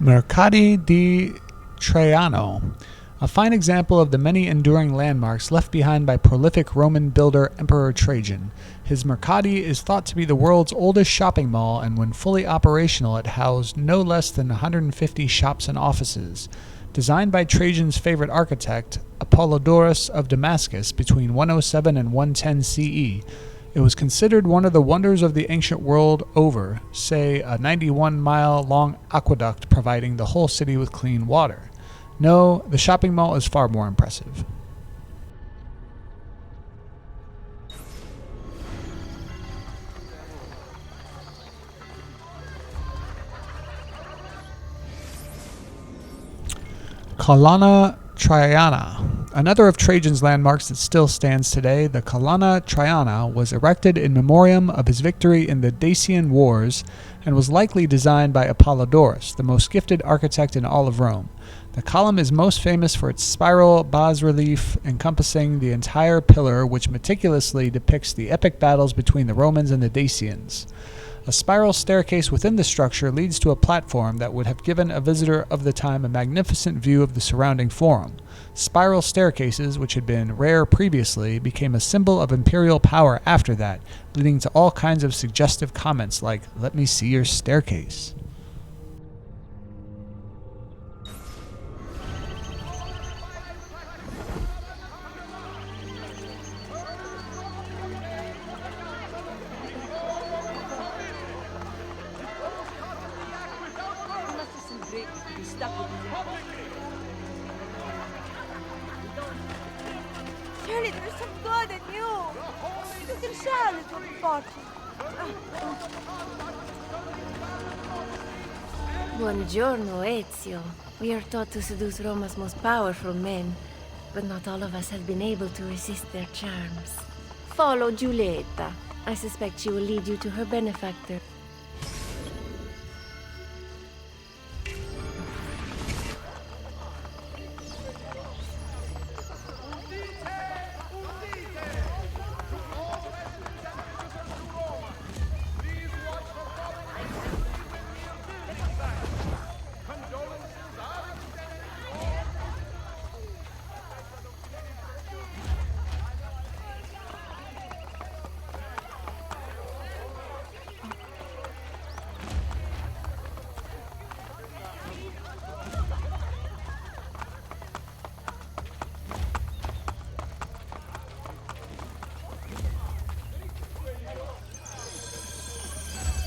Mercati di Traiano, a fine example of the many enduring landmarks left behind by prolific Roman builder Emperor Trajan. His Mercati is thought to be the world's oldest shopping mall, and when fully operational it housed no less than 150 shops and offices. Designed by Trajan's favorite architect, Apollodorus of Damascus, between 107 and 110 CE, it was considered one of the wonders of the ancient world over, say a 91-mile-long aqueduct providing the whole city with clean water. No, the shopping mall is far more impressive. Colonna Traiana. Another of Trajan's landmarks that still stands today, the Colonna Traiana was erected in memoriam of his victory in the Dacian Wars and was likely designed by Apollodorus, the most gifted architect in all of Rome. The column is most famous for its spiral bas-relief encompassing the entire pillar, which meticulously depicts the epic battles between the Romans and the Dacians. A spiral staircase within the structure leads to a platform that would have given a visitor of the time a magnificent view of the surrounding forum. Spiral staircases, which had been rare previously, became a symbol of imperial power after that, leading to all kinds of suggestive comments like, "Let me see your staircase." Surely there's some good in you. You can share a little fortune. Buongiorno, Ezio. We are taught to seduce Roma's most powerful men, but not all of us have been able to resist their charms. Follow Giulietta. I suspect she will lead you to her benefactor.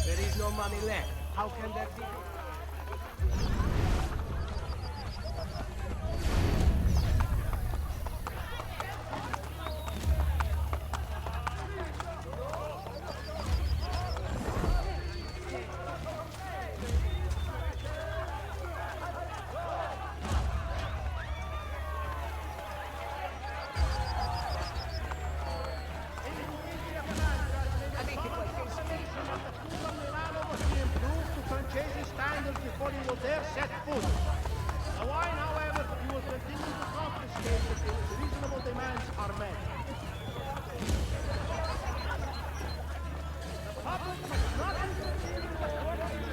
There is no money left. How can that be? Before he will there set foot. The wine, however, he will continue to confiscate until reasonable demands are met. The public must not interfere in the work of the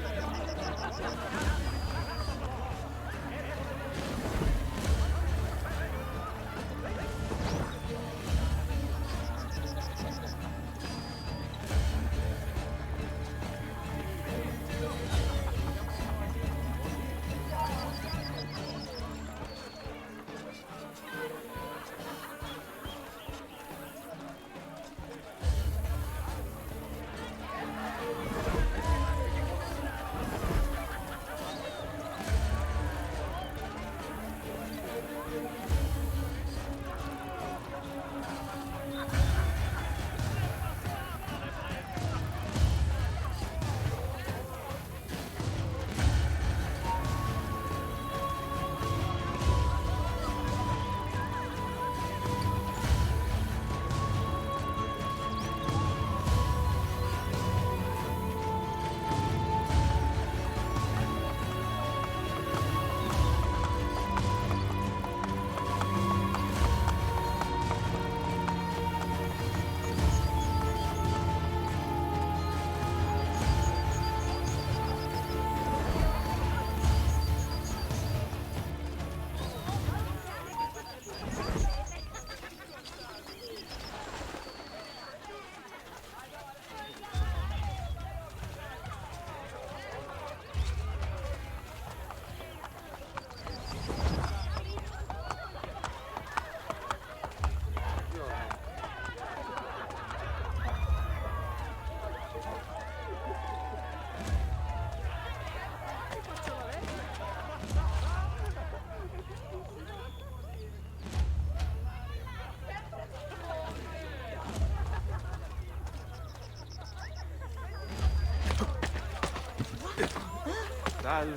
Salve.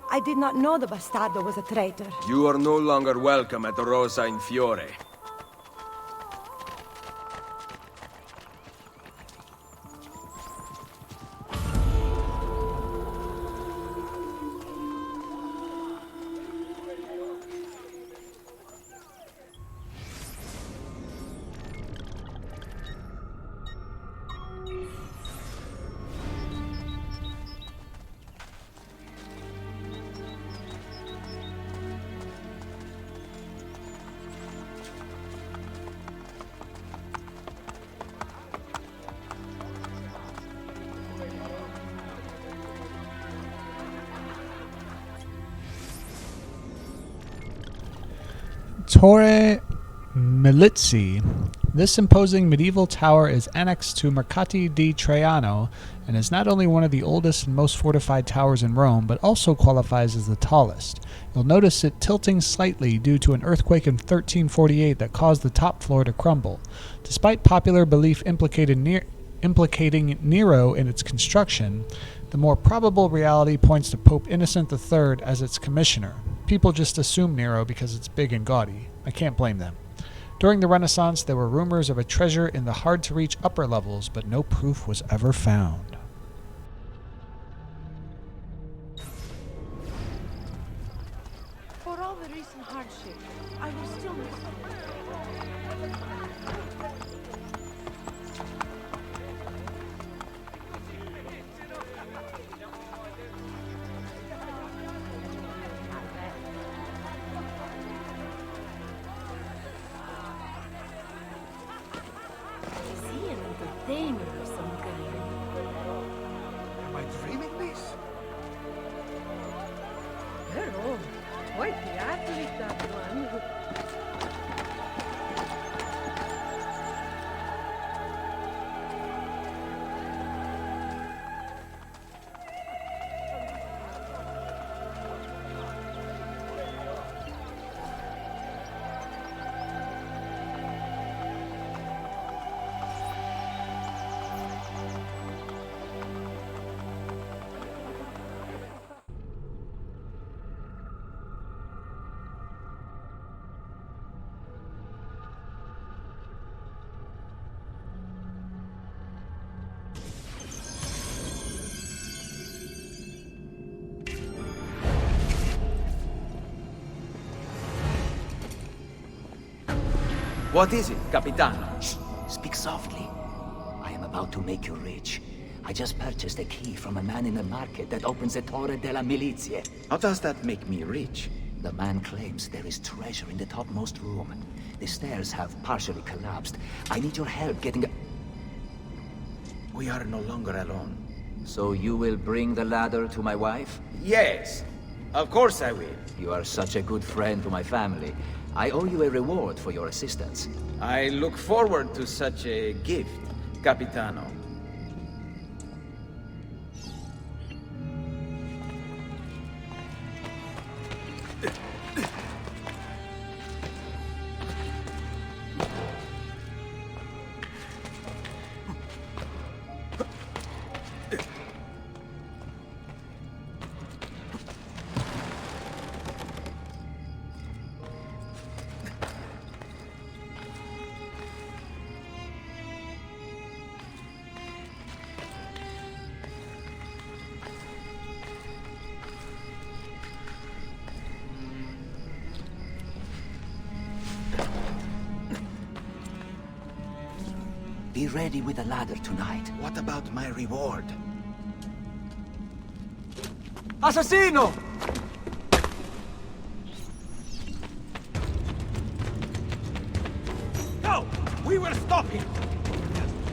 I did not know the bastardo was a traitor. You are no longer welcome at Rosa in Fiore. Torre Milizzi. This imposing medieval tower is annexed to Mercati di Traiano and is not only one of the oldest and most fortified towers in Rome, but also qualifies as the tallest. You'll notice it tilting slightly due to an earthquake in 1348 that caused the top floor to crumble. Despite popular belief implicating Nero in its construction, the more probable reality points to Pope Innocent III as its commissioner. People just assume Nero because it's big and gaudy. I can't blame them. During the Renaissance, there were rumors of a treasure in the hard-to-reach upper levels, but no proof was ever found. For all the recent hardship, I will still miss you. Is he an entertainer of some kind? Am I dreaming this? Hello. Quite the athlete, that one. What is it, Capitano? Shh! Speak softly. I am about to make you rich. I just purchased a key from a man in the market that opens the Torre della Milizie. How does that make me rich? The man claims there is treasure in the topmost room. The stairs have partially collapsed. I need your help getting... We are no longer alone. So you will bring the ladder to my wife? Yes, of course I will. You are such a good friend to my family. I owe you a reward for your assistance. I look forward to such a gift, Capitano. Be ready with a ladder tonight. What about my reward? Assassino! No! We will stop him!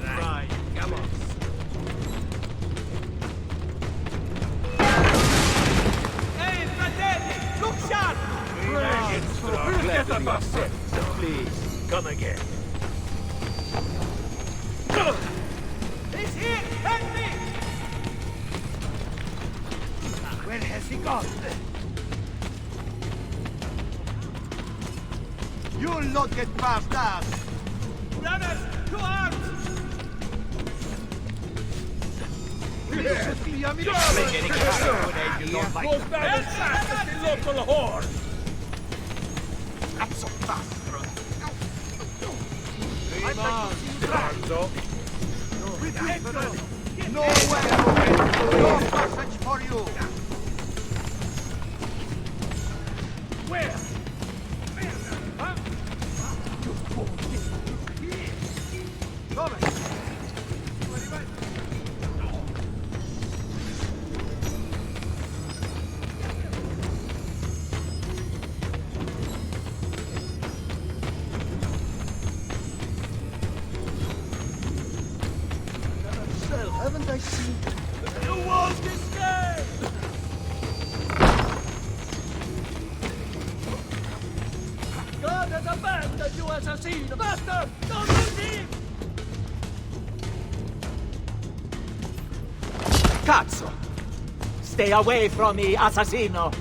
Right, come on. Ehi, fratelli! to be upset. Please, come again. He's here! Help me! Where has he gone? You'll not get past us! Brothers, to arms! Go back and fast the local whore! Cazzo bastro! Come on, Gonzo. Nowhere! No passage for you! Where? Huh? Thomas! Haven't I seen? You won't escape! God has abandoned you, assassino! Master, don't lose him! Cazzo! Stay away from me, assassino!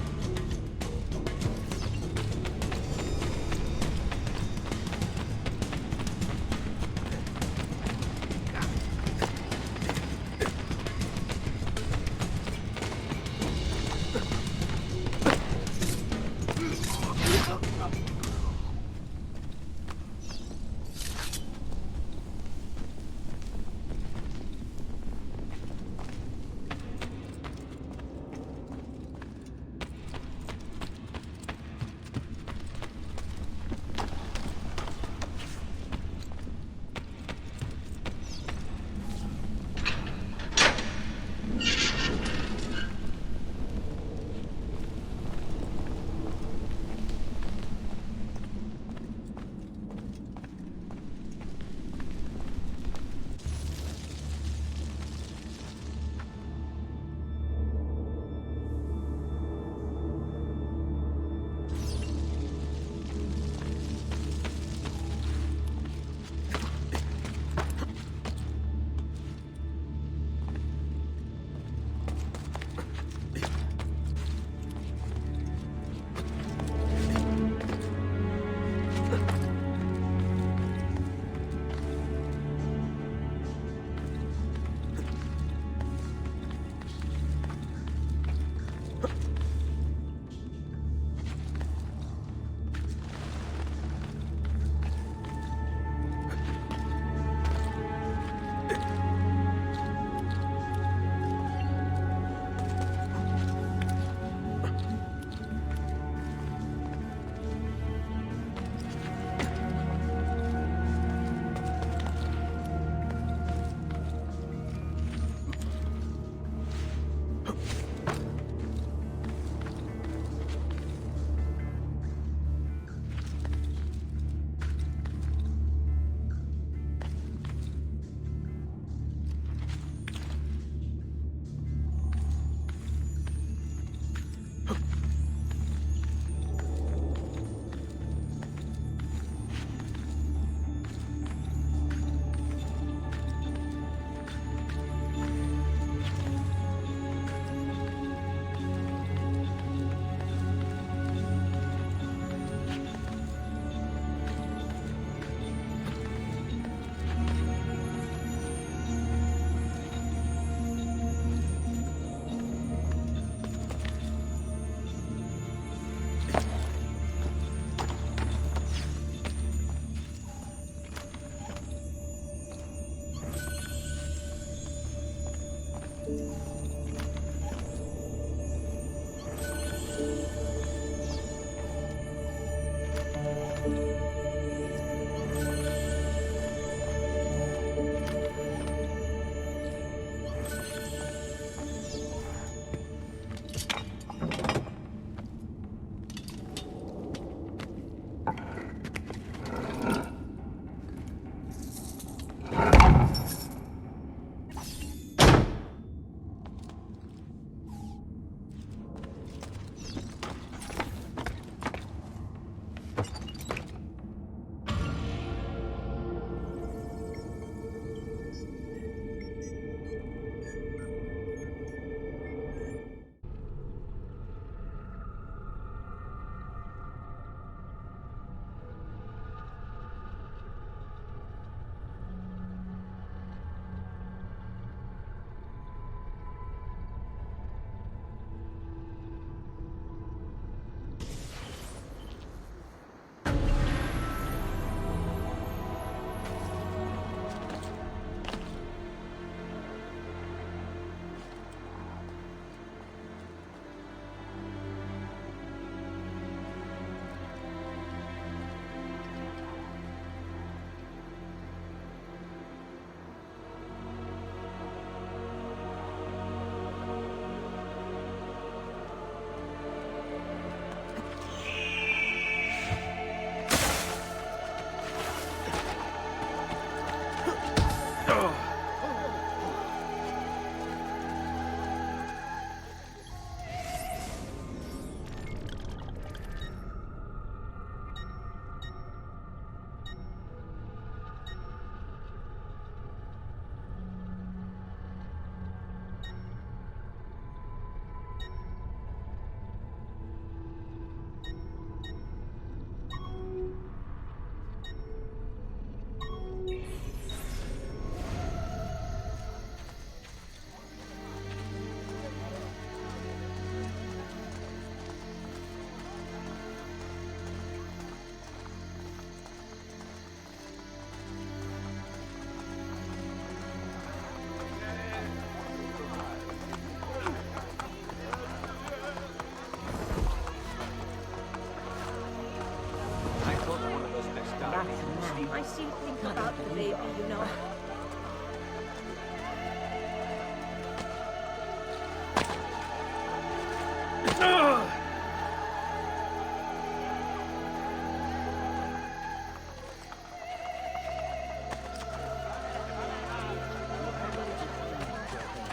I still think about the baby, you know.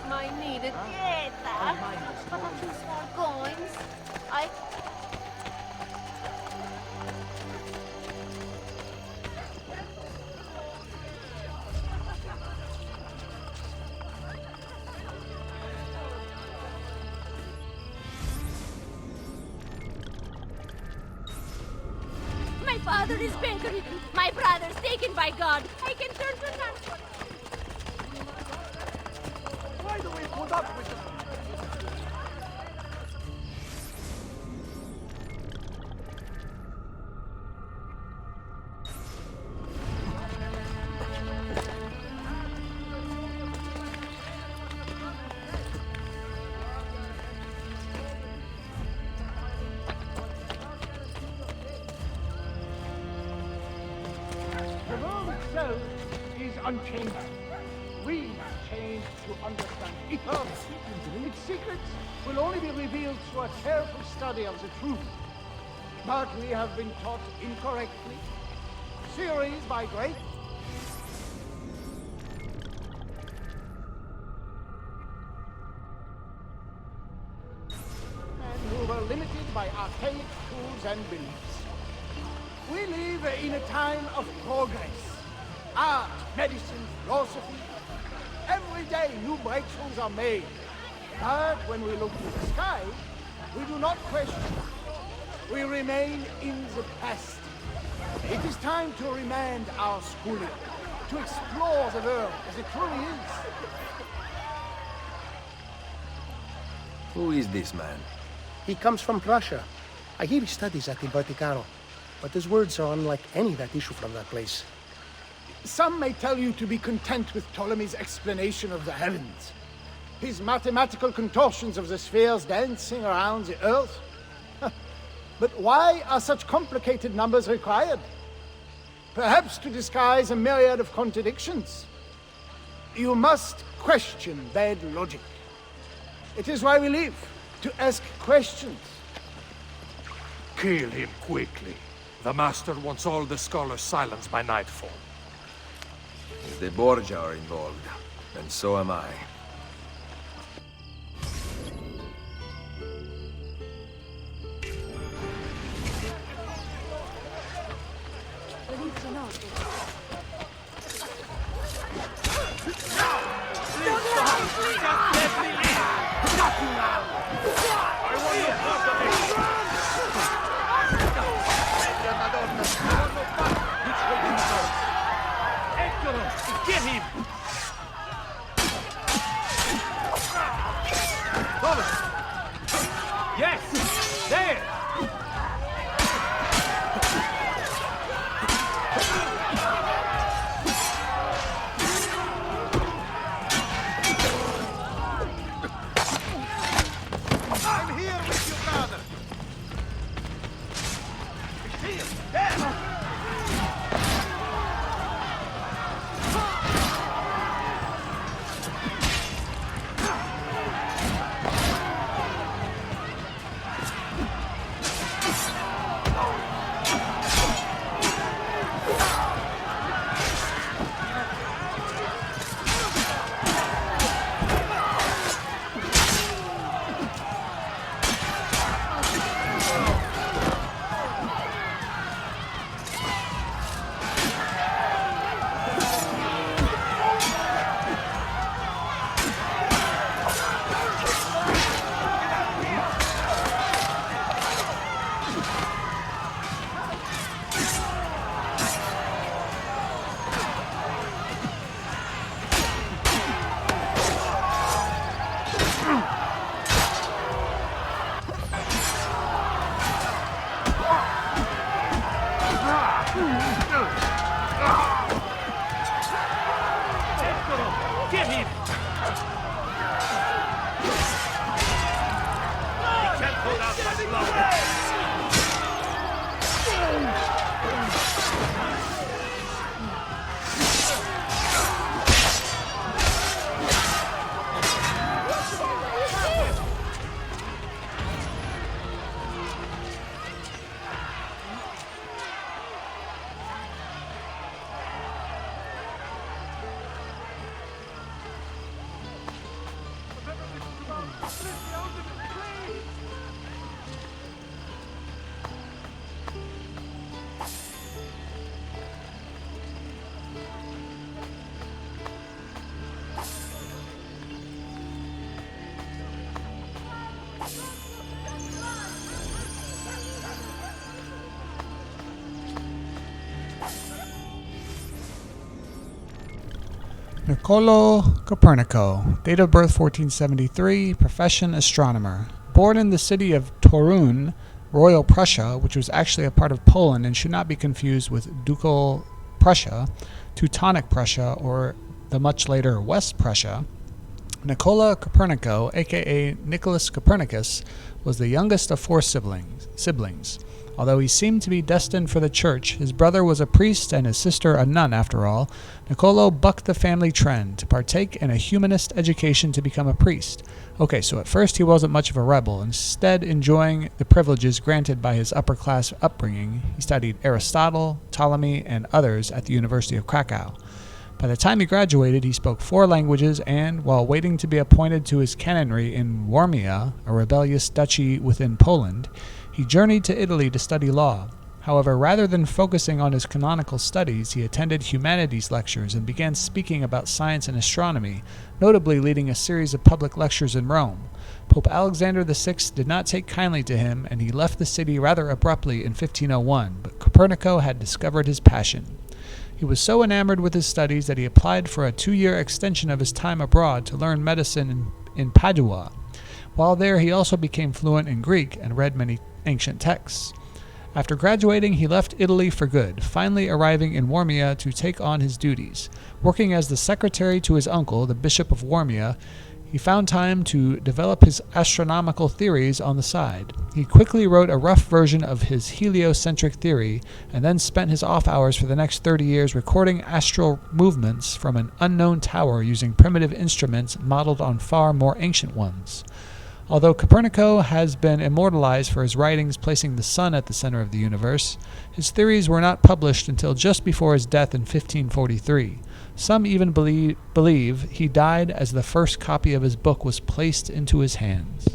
My needed dieta. But a few small coins. I... My father is bedridden. My brother's taken by God. I can turn to none. Why do we put up with it? The world itself is unchanged. We must change to understand it. Its secrets will only be revealed through a careful study of the truth. But we have been taught incorrectly. Theories by great and who were limited by archaic tools and beliefs. We live in a time of progress. Art, medicine, philosophy. Every day new breakthroughs are made. But when we look to the sky, we do not question. We remain in the past. It is time to remand our schooling, to explore the world as it truly is. Who is this man? He comes from Prussia. I hear he studies at the Vaticano, but his words are unlike any that issue from that place. Some may tell you to be content with Ptolemy's explanation of the heavens, his mathematical contortions of the spheres dancing around the earth. But why are such complicated numbers required? Perhaps to disguise a myriad of contradictions. You must question bad logic. It is why we live, to ask questions. Kill him quickly. The Master wants all the scholars silenced by nightfall. The Borgia are involved, and so am I. Get him! Yes! There! I'm here with you, brother. See him? There! Niccolò Copernico, date of birth 1473, profession astronomer. Born in the city of Torun, Royal Prussia, which was actually a part of Poland and should not be confused with Ducal Prussia, Teutonic Prussia, or the much later West Prussia, Niccolò Copernico, aka Nicholas Copernicus, was the youngest of four siblings. Although he seemed to be destined for the church, his brother was a priest and his sister a nun after all. Niccolò bucked the family trend to partake in a humanist education to become a priest. Okay, so at first he wasn't much of a rebel. Instead, enjoying the privileges granted by his upper-class upbringing, he studied Aristotle, Ptolemy, and others at the University of Krakow. By the time he graduated, he spoke 4 languages and, while waiting to be appointed to his canonry in Warmia, a rebellious duchy within Poland, he journeyed to Italy to study law. However, rather than focusing on his canonical studies, he attended humanities lectures and began speaking about science and astronomy, notably leading a series of public lectures in Rome. Pope Alexander VI did not take kindly to him, and he left the city rather abruptly in 1501, but Copernico had discovered his passion. He was so enamored with his studies that he applied for a 2-year extension of his time abroad to learn medicine in Padua. While there, he also became fluent in Greek and read many ancient texts. After graduating, he left Italy for good, finally arriving in Warmia to take on his duties. Working as the secretary to his uncle, the Bishop of Warmia, he found time to develop his astronomical theories on the side. He quickly wrote a rough version of his heliocentric theory, and then spent his off hours for the next 30 years recording astral movements from an unknown tower using primitive instruments modeled on far more ancient ones. Although Copernico has been immortalized for his writings placing the sun at the center of the universe, his theories were not published until just before his death in 1543. Some even believe he died as the first copy of his book was placed into his hands.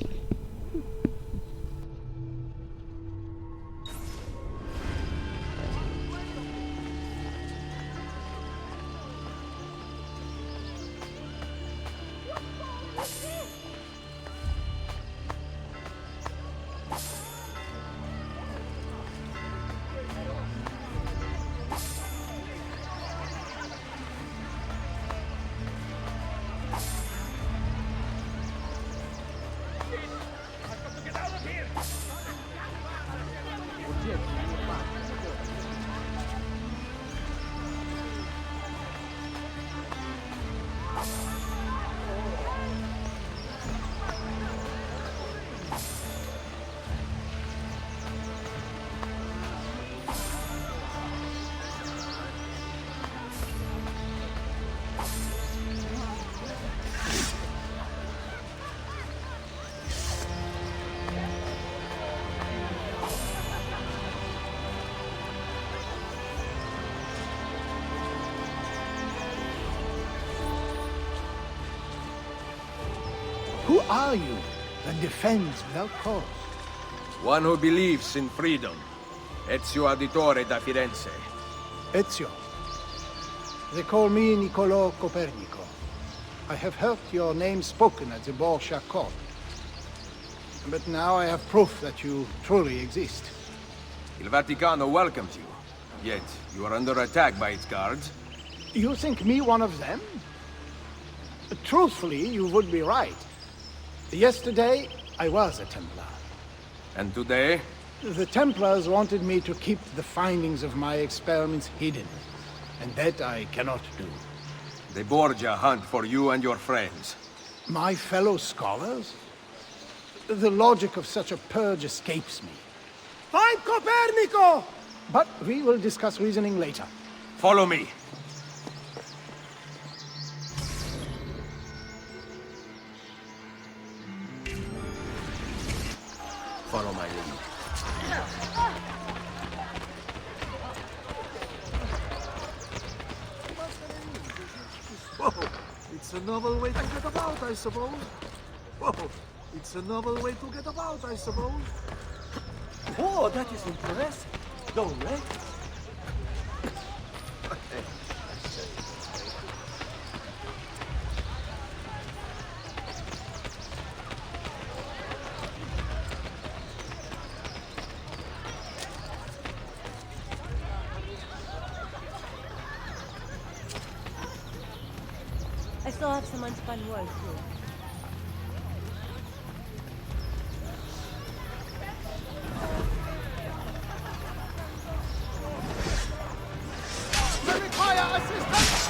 Who are you that defends without cause? One who believes in freedom. Ezio Auditore da Firenze. Ezio. They call me Niccolò Copernico. I have heard your name spoken at the Borgia court. But now I have proof that you truly exist. Il Vaticano welcomes you. Yet, you are under attack by its guards. You think me one of them? Truthfully, you would be right. Yesterday, I was a Templar. And today? The Templars wanted me to keep the findings of my experiments hidden. And that I cannot do. The Borgia hunt for you and your friends. My fellow scholars? The logic of such a purge escapes me. Fight Copernico! But we will discuss reasoning later. Follow me. Follow my lead. Whoa, it's a novel way to get about, I suppose. Whoa, it's a novel way to get about, I suppose. Oh, that is impressive. Don't let it. still have some unspun work too. We require assistance!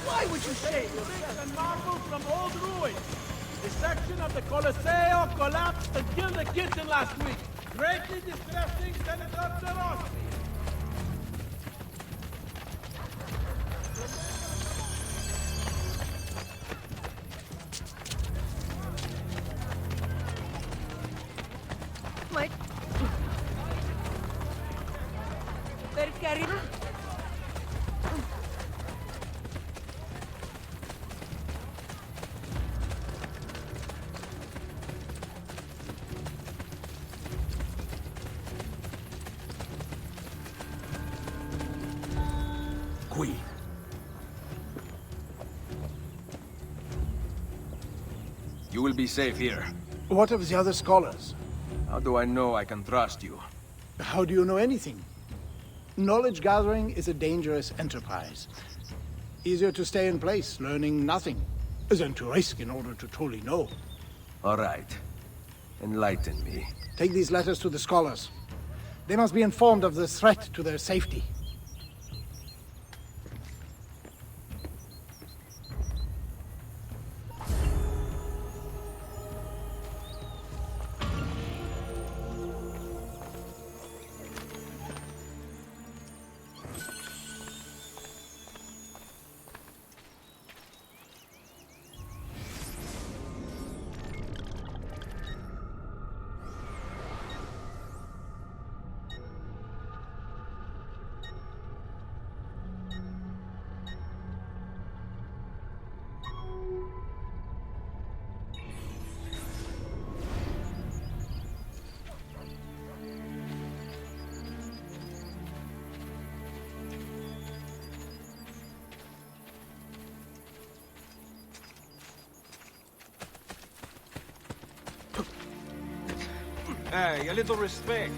Why would you save bricks and marble from old ruins? The section of the Colosseo collapsed and killed a kitten last week, greatly distressing Senator Cerossi. My... Per carità. Qui. You will be safe here. What of the other scholars? How do I know I can trust you? How do you know anything? Knowledge gathering is a dangerous enterprise. Easier to stay in place, learning nothing, than to risk in order to truly know. All right. Enlighten me. Take these letters to the scholars. They must be informed of the threat to their safety. Hey, a little respect.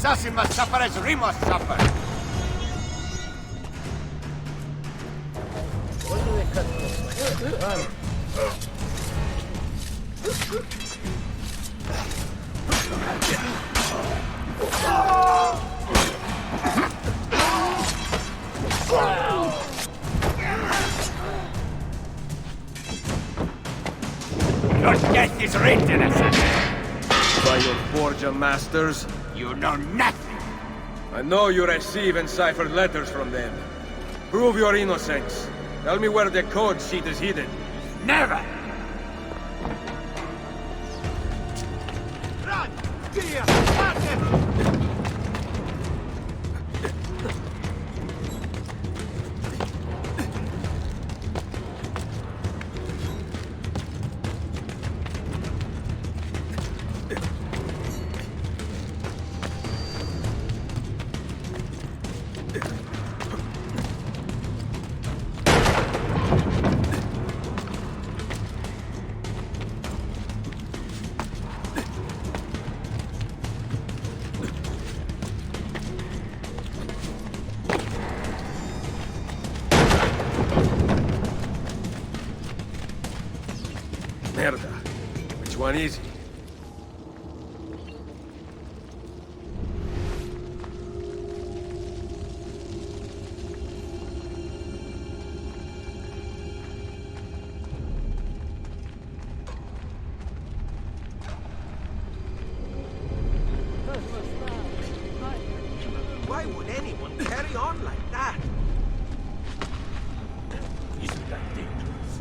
assassin must suffer as we must suffer. Your death is written, assassin. By your Borgia masters? You know nothing. I know you receive enciphered letters from them. Prove your innocence. Tell me where the code sheet is hidden. Never! Run! Dear! Merda. Which one is he? Why would anyone carry on like that? Isn't that dangerous?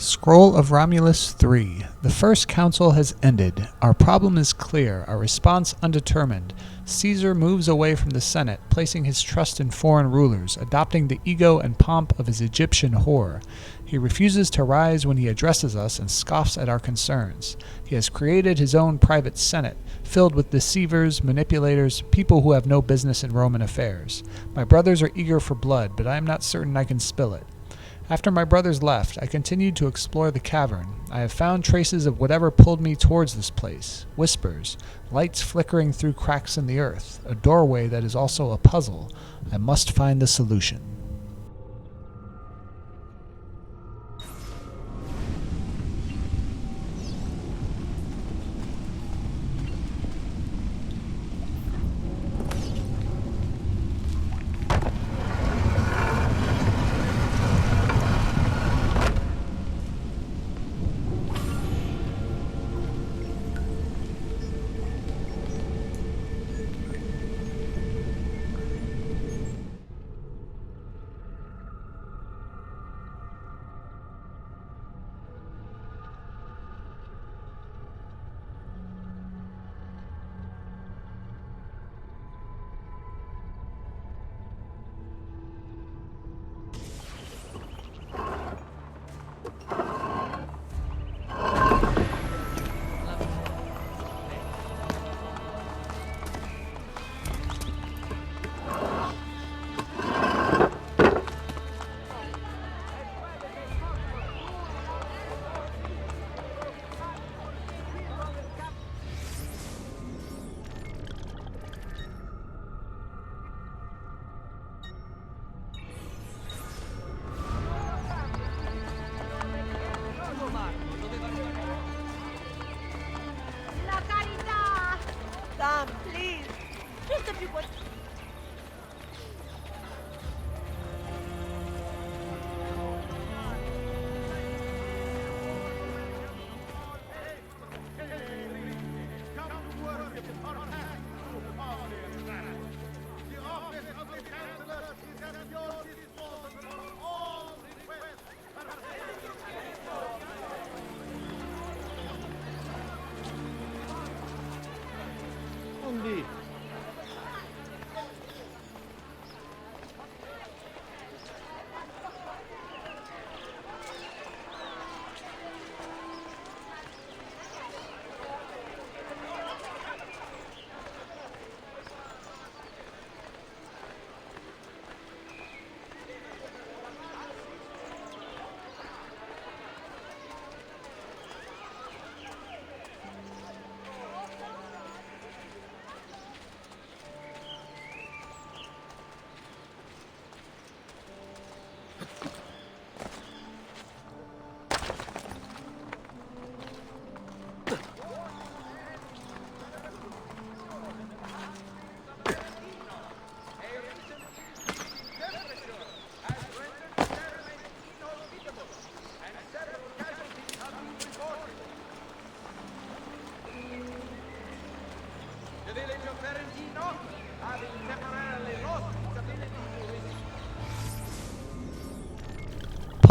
Scroll of Romulus 3. The first council has ended. Our problem is clear, our response undetermined. Caesar moves away from the Senate, placing his trust in foreign rulers, adopting the ego and pomp of his Egyptian whore. He refuses to rise when he addresses us and scoffs at our concerns. He has created his own private Senate, filled with deceivers, manipulators, people who have no business in Roman affairs. My brothers are eager for blood, but I am not certain I can spill it. After my brothers left, I continued to explore the cavern. I have found traces of whatever pulled me towards this place. Whispers, lights flickering through cracks in the earth, a doorway that is also a puzzle. I must find the solution. Sam, please. Just a few more.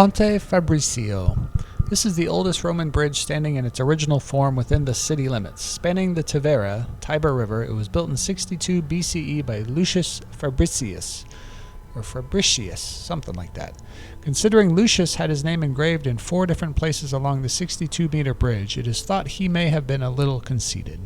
Ponte Fabricio. This is the oldest Roman bridge standing in its original form within the city limits. Spanning the Tiber River, it was built in 62 BCE by Lucius Fabricius, or Fabricius, something like that. Considering Lucius had his name engraved in 4 different places along the 62-meter bridge, it is thought he may have been a little conceited.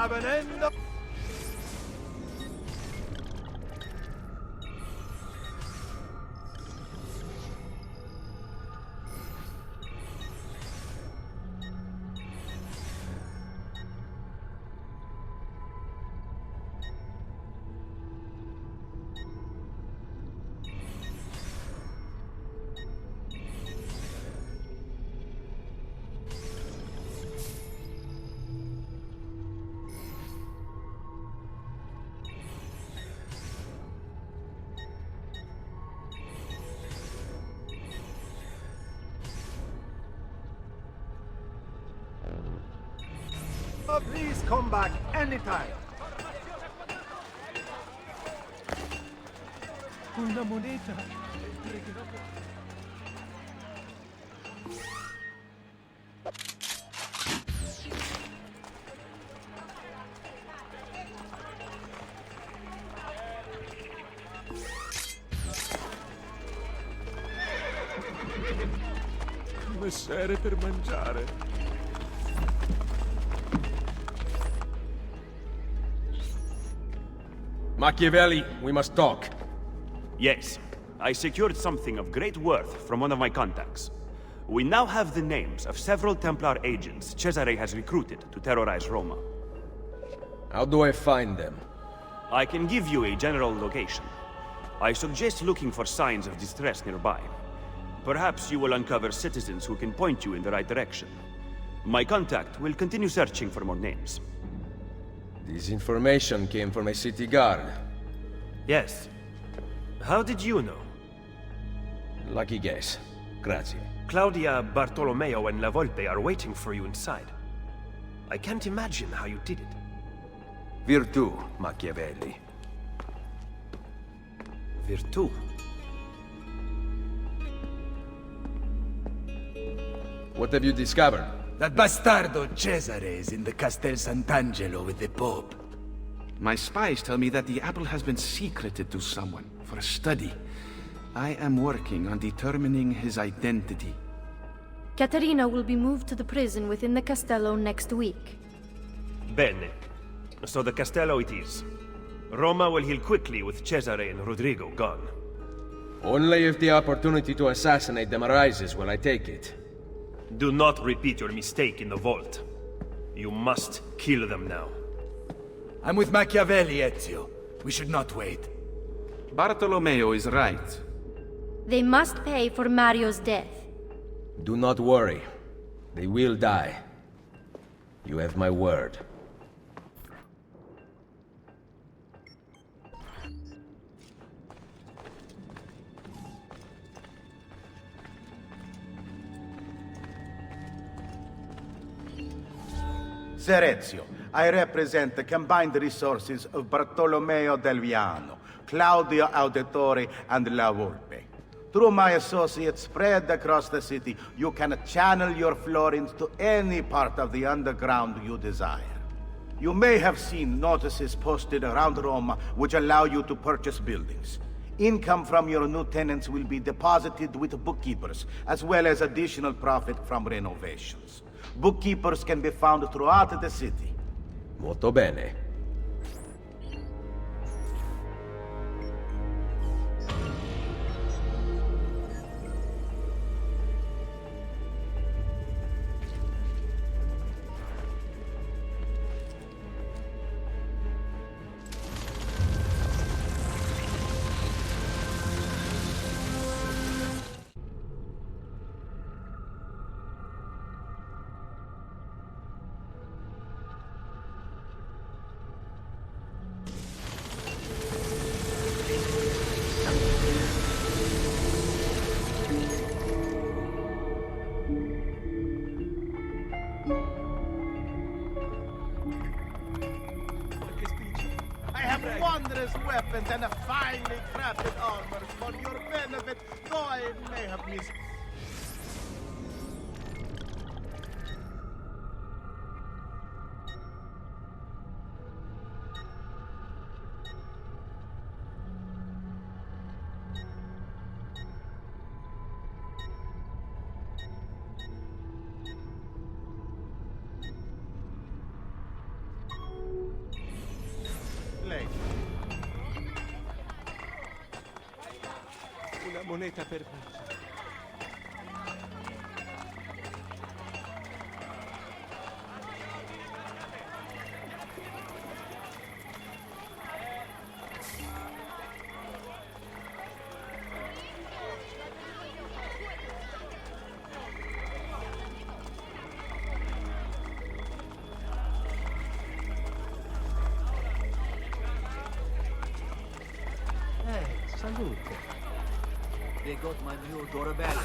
have an end of... Please come back anytime. Una moneta. Messere per mangiare. Machiavelli, we must talk. Yes. I secured something of great worth from one of my contacts. We now have the names of several Templar agents Cesare has recruited to terrorize Roma. How do I find them? I can give you a general location. I suggest looking for signs of distress nearby. Perhaps you will uncover citizens who can point you in the right direction. My contact will continue searching for more names. This information came from a city guard. Yes. How did you know? Lucky guess. Grazie. Claudia, Bartolomeo, and La Volpe are waiting for you inside. I can't imagine how you did it. Virtù, Machiavelli. Virtù? What have you discovered? That bastardo Cesare is in the Castel Sant'Angelo with the Pope. My spies tell me that the apple has been secreted to someone for a study. I am working on determining his identity. Caterina will be moved to the prison within the Castello next week. Bene. So the Castello it is. Roma will heal quickly with Cesare and Rodrigo gone. Only if the opportunity to assassinate them arises will I take it. Do not repeat your mistake in the vault. You must kill them now. I'm with Machiavelli, Ezio. We should not wait. Bartolomeo is right. They must pay for Mario's death. Do not worry. They will die. You have my word. Ser Ezio, I represent the combined resources of Bartolomeo del Viano, Claudio Auditore, and La Volpe. Through my associates spread across the city, you can channel your florins to any part of the underground you desire. You may have seen notices posted around Roma which allow you to purchase buildings. Income from your new tenants will be deposited with bookkeepers, as well as additional profit from renovations. Bookkeepers can be found throughout the city. Molto bene. Wondrous weapons and a finely crafted armor for your benefit, though I may have missed. Una moneta perduta. Salute. They got my new doorbell.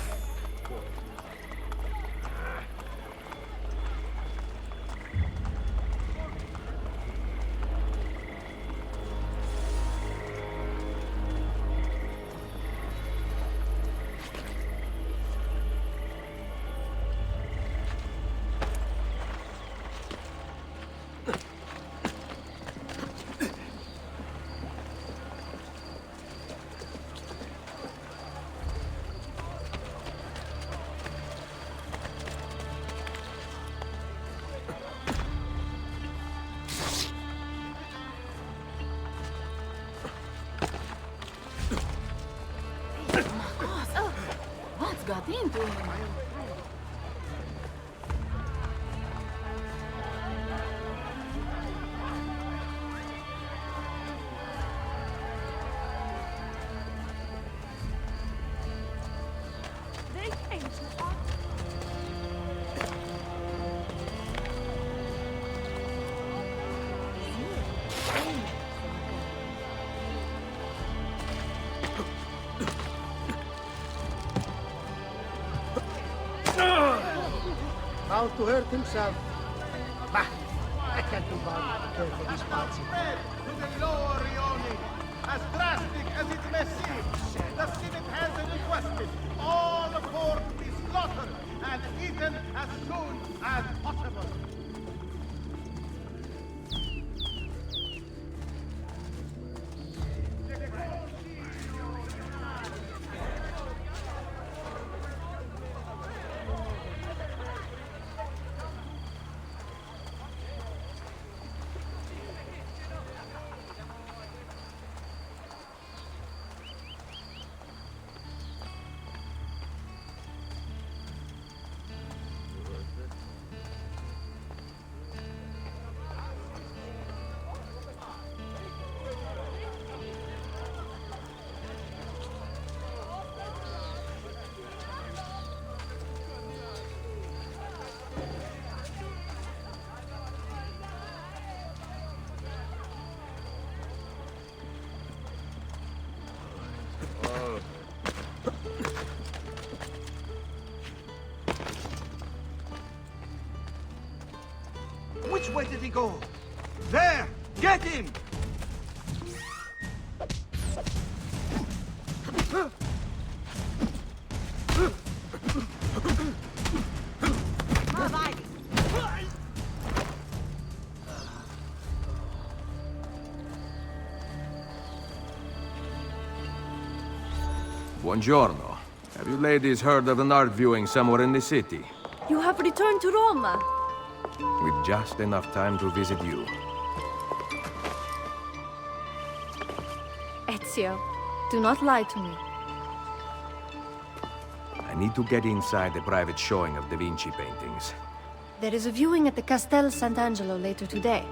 What's got into him? They came to us. Bound to hurt himself. Bah! I can't be bothered to care for these parts. Spread to the lower Rioni. As drastic as it may seem, the Senate has requested all the pork be slaughtered and eaten as soon as possible. Which way did he go? There! Get him! Buongiorno. Have you ladies heard of an art viewing somewhere in the city? You have returned to Roma. With just enough time to visit you. Ezio, do not lie to me. I need to get inside a private showing of Da Vinci paintings. There is a viewing at the Castel Sant'Angelo later today.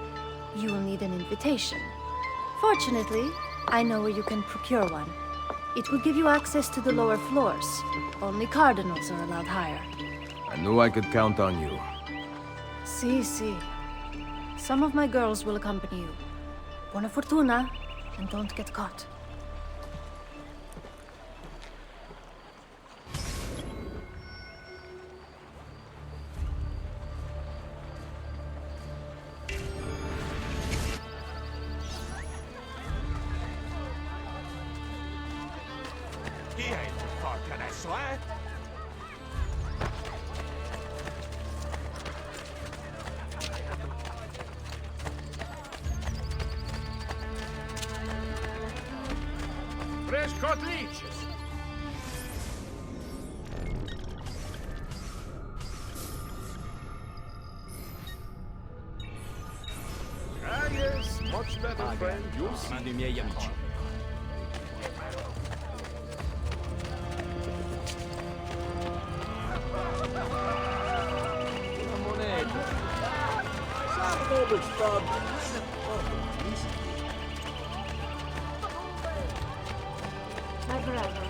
You will need an invitation. Fortunately, I know where you can procure one. It will give you access to the lower floors. Only cardinals are allowed higher. I knew I could count on you. Si. Some of my girls will accompany you. Buona fortuna, and don't get caught. Chi è il più forte adesso, eh? Fresh caught leeches. Ah yes, much better friend. You'll see. I miei amici. noble stub. My brother.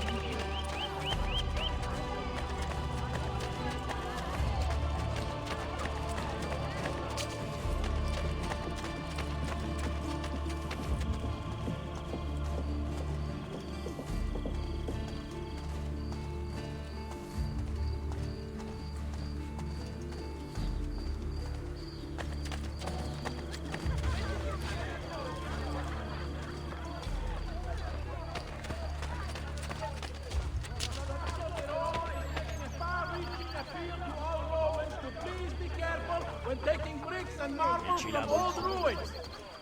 When taking bricks and marble from old ruins.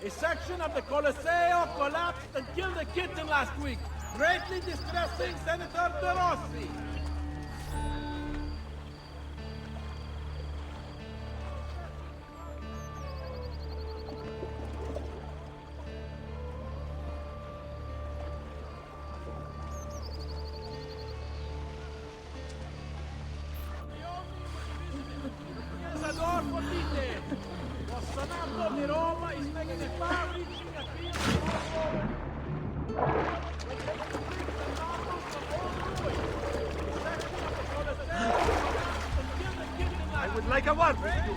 A section of the Colosseo collapsed and killed a kitten last week, greatly distressing Senator De Rossi. Adolfo Dite, lo Senato di Roma is making a far-reaching appeal to all I would like a word with you.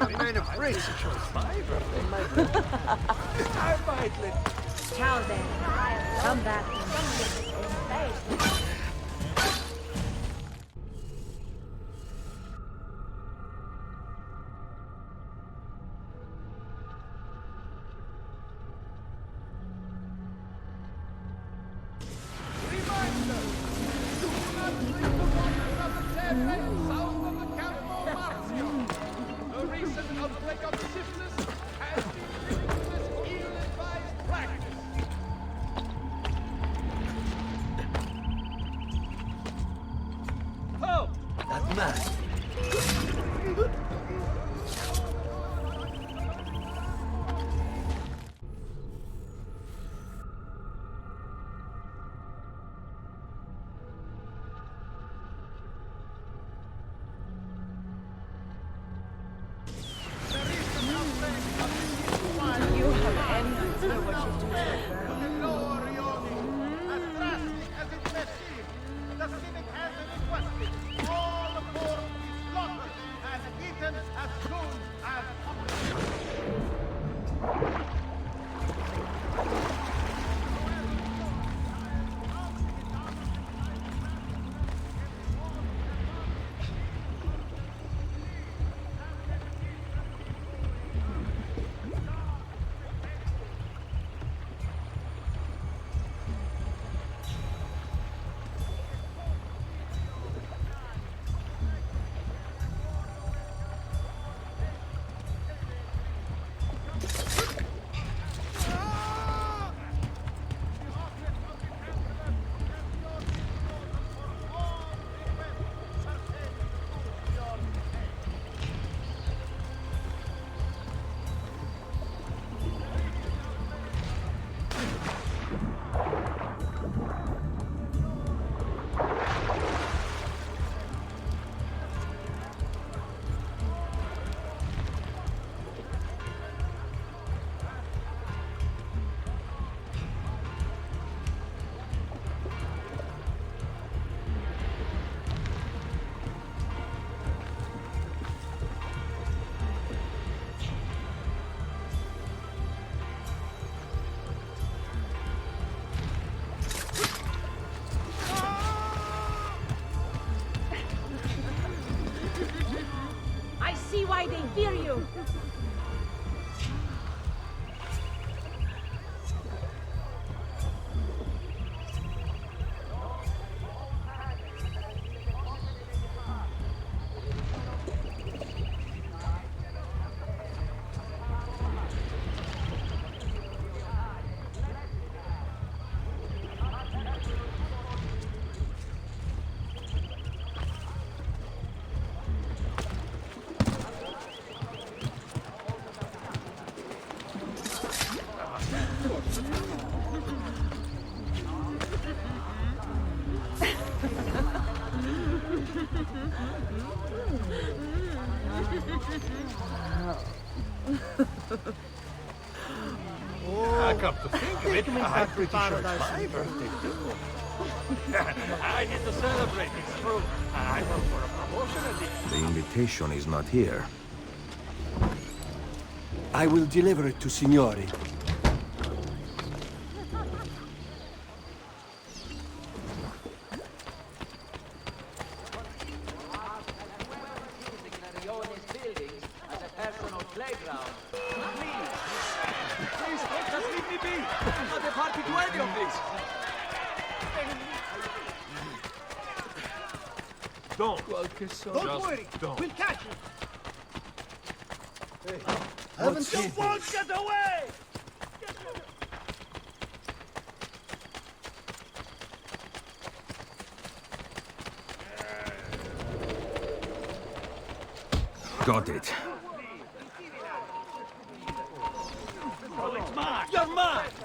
Remain of great such fiber. I might let. Ciao then. Come back. south of the Campo Marzio. The recent outbreak of syphilis has been linked to this ill-advised practice. see why they fear you. I come to think of it, I'm pretty sure it's my birthday too. I need to celebrate, it's true. I work for a promotion at the... The invitation is not here. I will deliver it to Signori. Don't worry, don't. we'll catch him. Hey, What's you he won't get away! Got it. Oh, it's mine! You're mine!